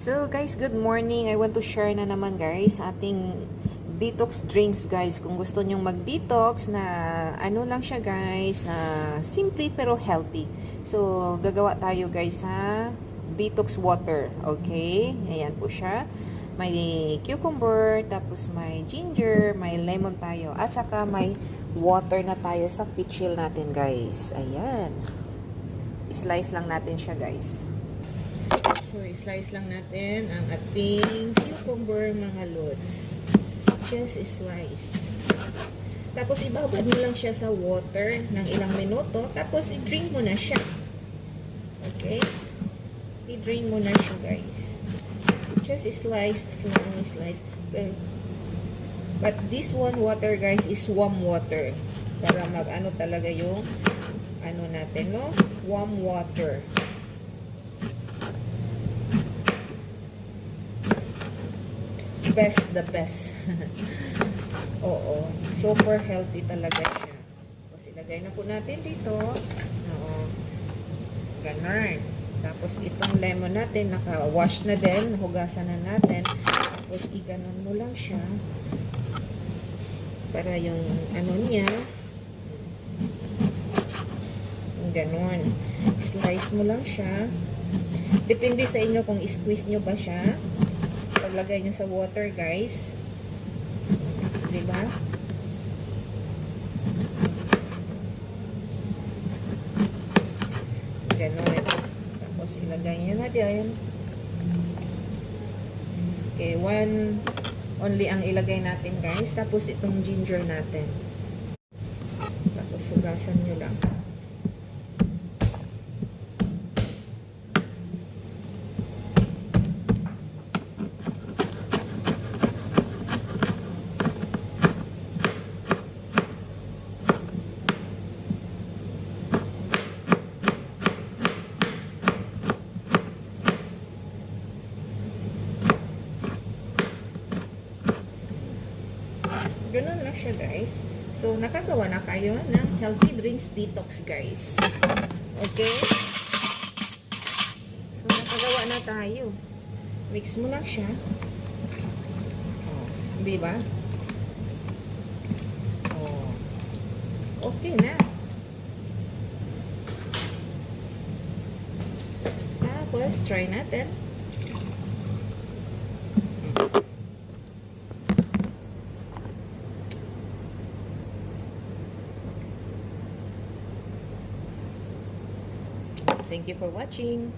So guys, good morning. I want to share na naman guys ating detox drinks guys. Kung gusto nyong mag-detox na ano lang siya guys, na simple pero healthy. So gagawa tayo guys sa detox water. Okay? Ayan po siya. May cucumber, tapos may ginger, may lemon tayo. At saka may water na tayo sa pitchil natin guys. Ayan. Slice lang natin siya guys. So, slice lang natin ang ating cucumber mga lods. Just slice. Tapos, ibabad mo lang siya sa water ng ilang minuto. Tapos, i-drain mo na siya. Okay? I-drain mo na siya, guys. Just slice. But this one water, guys, is warm water. Para mag-ano talaga yung ano natin, no? Warm water. The best. Oo. Super healthy talaga siya. Tapos, ilagay na po natin dito. Oo. Ganun. Tapos, itong lemon natin, naka-wash na din. Nahugasan na natin. Tapos, i-ganon mo lang siya. Para yung, ano niya, ganun. Slice mo lang siya. Depende sa inyo kung i-squeeze nyo ba siya. Paglagay nyo sa water, guys. Diba? Ganon. Tapos, ilagay nyo na dyan. Okay, only ang ilagay natin, guys. Tapos, itong ginger natin. Tapos, hugasan nyo lang. Ganun lang siya, guys. So, nakagawa na kayo ng healthy drinks detox, guys. Okay? So, nakagawa na tayo. Mix mo lang siya. Oh, diba? Oh. Okay na. Tapos, try natin. Thank you for watching.